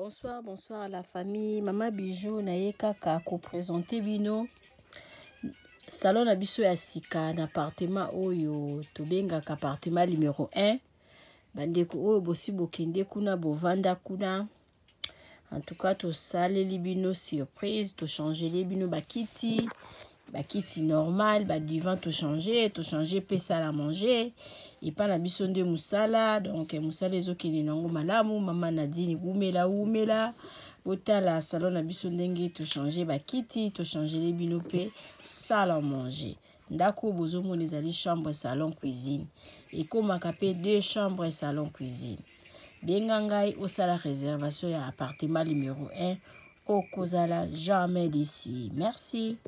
Bonsoir, bonsoir à la famille. Maman Bijou na kaka ko présenter bino salon na biso ya sika na appartement oyo tobenga appartement numéro 1. Bandeko oyo bosi bokende kuna bovanda kuna. En tout cas to saleli bino surprise, to changer les bino bakiti normal, ba divan to changer pe sala manger. Et pas la mission de musala, donc musala ezokende nango malamu, mama Nadine umela otala salon na biso ndenge to changer bakiti, to changer les bino pe sala manger. Ndako bozo mona ezali chambre salon cuisine. Et comme pe 2 chambres salon cuisine. Benga ngai osala réservation ya appartement numéro 1 au Kozala jamais d'ici. Merci.